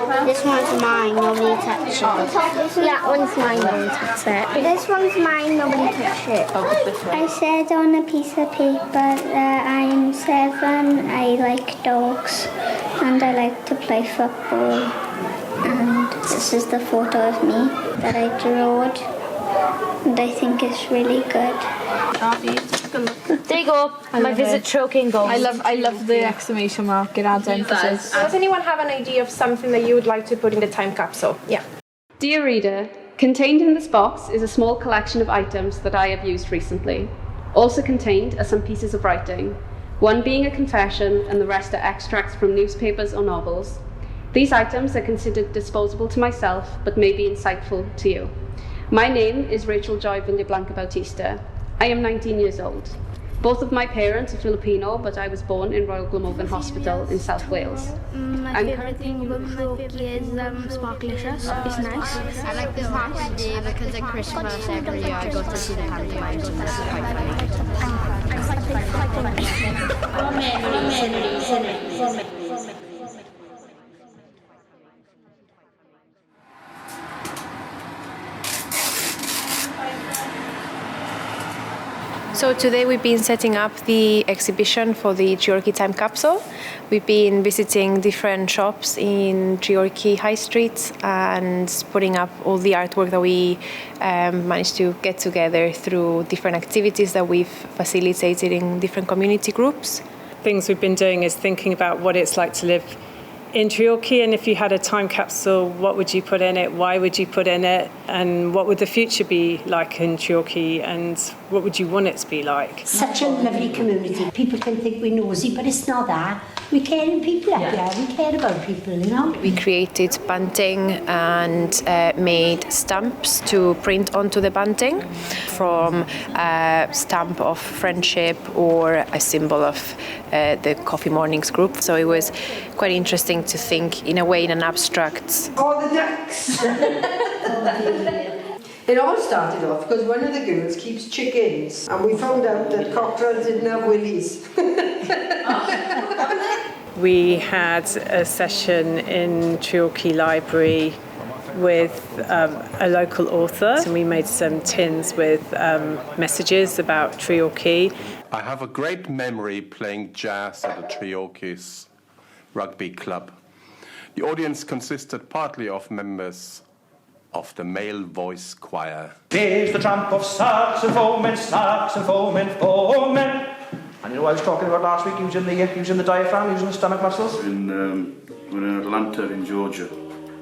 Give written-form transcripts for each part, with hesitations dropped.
This one's mine, nobody touch it. That one's mine, nobody touch it. This one's mine, nobody touch it. I said on a piece of paper that I'm 7, I like dogs, and I like to play football. And this is the photo of me that I drew, and I think it's really good. There you go. My visit Treorchy goals. I love the exclamation mark. It adds emphasis. Does anyone have an idea of something that you would like to put in the time capsule? Yeah. Dear reader, contained in this box is a small collection of items that I have used recently. Also contained are some pieces of writing, one being a confession and the rest are extracts from newspapers or novels. These items are considered disposable to myself, but may be insightful to you. My name is Rachel Joy Villablanca Bautista. I am 19 years old. Both of my parents are Filipino, but I was born in Royal Glamorgan Hospital in South Wales. My favourite thing about Treorchy is Sparklicious. It's nice. I like this holiday because at Christmas every year I go to see the pantomime, so this is quite funny. So today we've been setting up the exhibition for the Treorchy Time Capsule. We've been visiting different shops in Treorchy High Street and putting up all the artwork that we managed to get together through different activities that we've facilitated in different community groups. Things we've been doing is thinking about what it's like to live in Treorchy, and if you had a time capsule, what would you put in it, why would you put in it, and what would the future be like in Treorchy, and what would you want it to be like? Such a lovely community. People can think we're nosy, but it's not that. We care in people up here. We care about people, you know. We created bunting and made stamps to print onto the bunting, from a stamp of friendship or a symbol of the Coffee Mornings group. So it was quite interesting to think in a way in an abstract. All the ducks! It all started off because one of the girls keeps chickens, and we found out that cockerels didn't have willies. We had a session in Treorchy Library with a local author, and we made some tins with messages about Treorchy. I have a great memory playing jazz at the Treorchy's rugby club. The audience consisted partly of members of the male voice choir. There's the tramp of saxophone, saxophone, foreman. And you know what I was talking about last week, using the diaphragm, using the stomach muscles? We're in Atlanta in Georgia,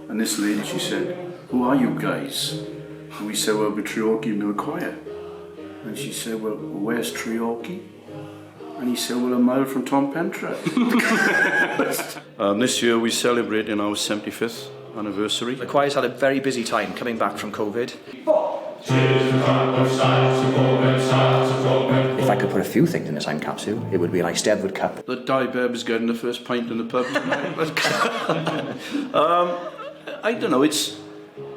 and this lady, she said, "Who are you guys?" And we said, "Well, we're Treorchy Mill Choir." And she said, "Well, where's Treorchy?" And he said, "Well, a mile from Tom Pentre." This year we're celebrating our 75th anniversary. The choir's had a very busy time coming back from COVID. If I could put a few things in the time capsule, it would be an Eisteddfod cup. That Di Bebb is getting the first pint in the pub tonight. I don't know, it's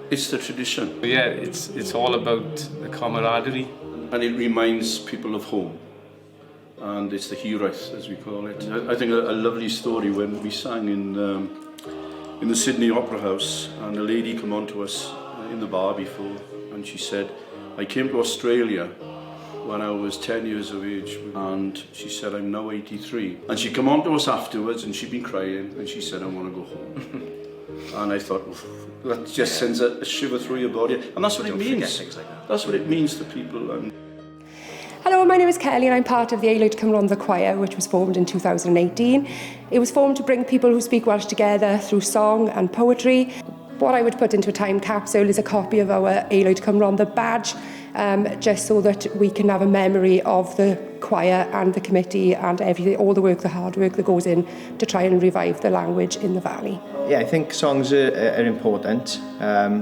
the tradition. Yeah, it's all about the camaraderie. And it reminds people of home. And it's the Hiraeth, as we call it. I think a lovely story when we sang in the Sydney Opera House, and a lady came on to us in the bar before, and she said, "I came to Australia when I was 10 years of age," and she said, "I'm now 83. And she came on to us afterwards, and she'd been crying, and she said, "I want to go home." And I thought, well, that just sends a shiver through your body, and that's what it means. Like that's what it means to people. And hello, my name is Kelly and I'm part of the Aelwyd Cymronda Choir, which was formed in 2018. It was formed to bring people who speak Welsh together through song and poetry. What I would put into a time capsule is a copy of our Aelwyd Cymronda badge, just so that we can have a memory of the choir and the committee and everything, all the work, the hard work that goes in to try and revive the language in the valley. Yeah, I think songs are important,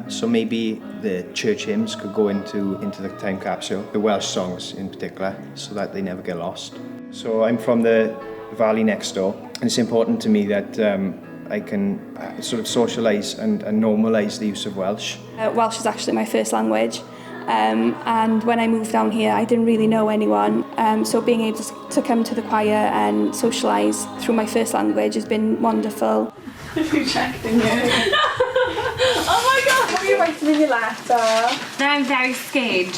so maybe the church hymns could go into the time capsule, the Welsh songs in particular, so that they never get lost. So I'm from the valley next door, and it's important to me that I can sort of socialise and normalise the use of Welsh. Welsh is actually my first language, and when I moved down here I didn't really know anyone, so being able to come to the choir and socialise through my first language has been wonderful. Rejecting you. Oh my god, what are you writing in your letter? Now I'm very scared.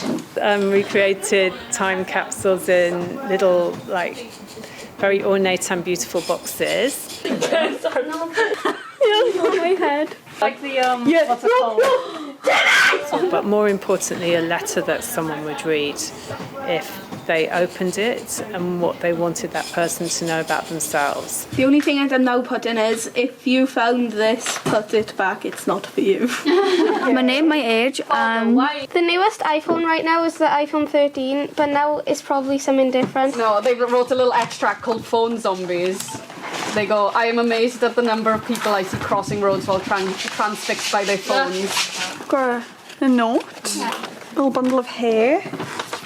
We created time capsules in little, like, very ornate and beautiful boxes. Sorry. You're on my head. Like the, what's it called? But more importantly, a letter that someone would read if they opened it and what they wanted that person to know about themselves. The only thing I'm now putting is, if you found this, put it back, it's not for you. My name, my age, The newest iPhone right now is the iPhone 13, but now it's probably something different. No, they wrote a little extract called Phone Zombies. They go, I am amazed at the number of people I see crossing roads while transfixed by their phones. Got a note, a little bundle of hair,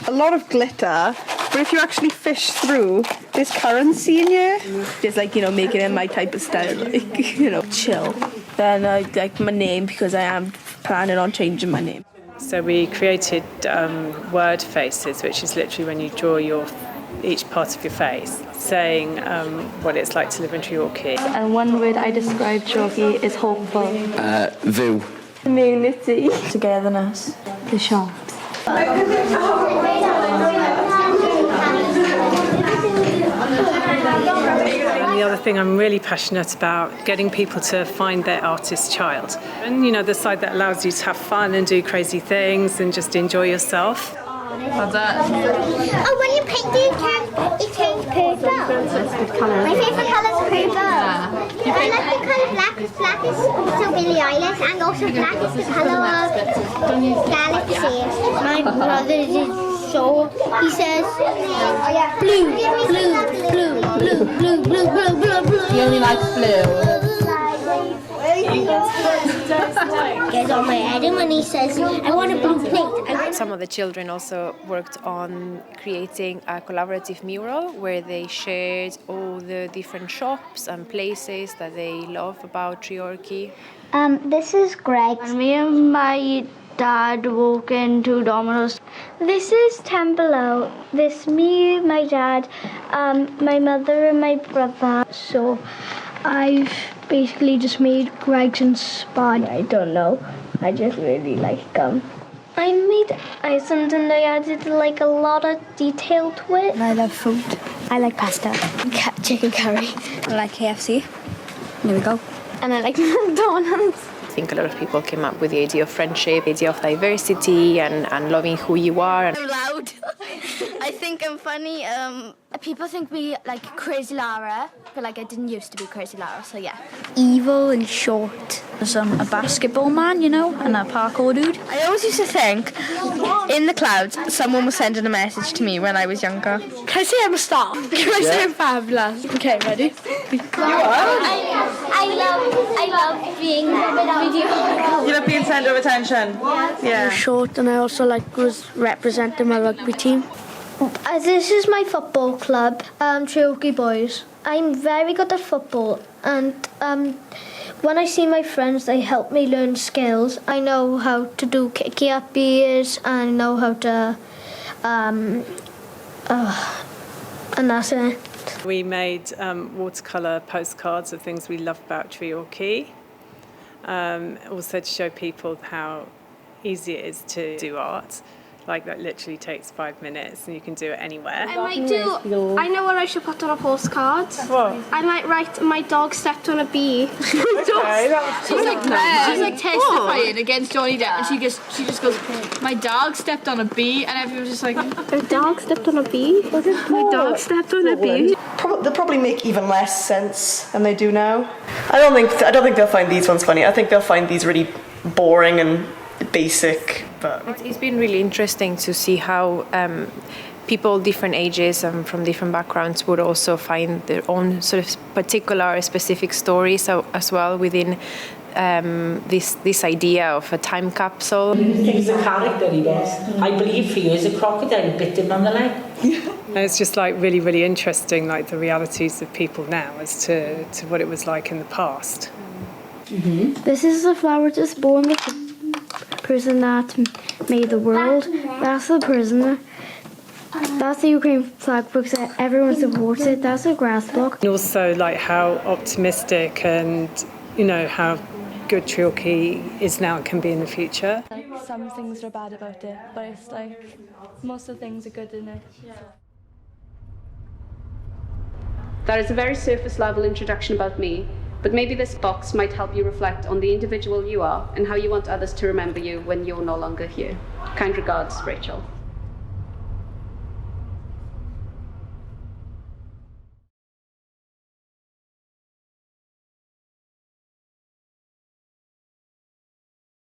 a lot of glitter, but if you actually fish through, there's currency in here. Just like, you know, making it my type of style, like, you know, chill. Then I like my name because I am planning on changing my name. So we created word faces, which is literally when you draw each part of your face, saying what it's like to live in Treorchy. And one word I describe Treorchy is hopeful. View. Community. Togetherness. The shops. And the other thing I'm really passionate about, getting people to find their artist child. And, you know, the side that allows you to have fun and do crazy things and just enjoy yourself. Oh, when you paint it turns purple. My favourite colour is purple. I like the colour black because black is also Billie Eilish, and also black is the colour of galaxy. My brother is so, he says blue, blue, blue, blue, blue, blue, blue, blue, blue. He only likes blue. Gets on my head, and when he says, I want a blue plate. Some of the children also worked on creating a collaborative mural where they shared all the different shops and places that they love about Treorchy. This is Greg. Me and my dad walk into Domino's. This is Templo. This me, my dad, my mother and my brother. So I've basically just made Greg's inspired. I don't know. I just really like I made Iceland and I added like a lot of detail to it. I love food. I like pasta. Chicken curry. I like KFC. There we go. And I like McDonald's. I think a lot of people came up with the idea of friendship, the idea of diversity and loving who you are. I'm loud. I think I'm funny. People think me like Crazy Lara, but like I didn't used to be Crazy Lara, so yeah. Evil and short. There's a basketball man, you know, and a parkour dude. I always used to think, in the clouds, someone was sending a message to me when I was younger. Can I say I'm a star? Can I say I'm fabulous? Okay, ready? I love being video. You love being centre of attention? Yeah. I'm short and I also like was representing my rugby team. This is my football club, Treorchy Boys. I'm very good at football and when I see my friends, they help me learn skills. I know how to do kicky-uppies, I know how to, and that's it. We made watercolour postcards of things we love about Treorchy. Also to show people how easy it is to do art. Like that literally takes 5 minutes and you can do it anywhere. I know what I should put on a postcard. What? I might write, my dog stepped on a bee. She's like testifying against Johnny Depp and she just goes, my dog stepped on a bee, and everyone's just like, my dog stepped on a bee? My dog stepped on a bee? They'll probably make even less sense than they do now. I don't think they'll find these ones funny. I think they'll find these really boring and basic. But it's been really interesting to see how people different ages and from different backgrounds would also find their own sort of particular specific stories as well within this idea of a time capsule. He's a character, he was. I believe he is a crocodile, bit him on the leg. It's just like really, really interesting, like the realities of people now as to what it was like in the past. This is the flower just born with the person that made the world. That's the prisoner. That's the Ukraine flag because everyone supports it. That's a grass block. And also like how optimistic and you know, how good Treorchy is now and can be in the future. Like, some things are bad about it, but it's like most of the things are good in it. That is a very surface level introduction about me, but maybe this box might help you reflect on the individual you are and how you want others to remember you when you're no longer here. Kind regards, Rachel.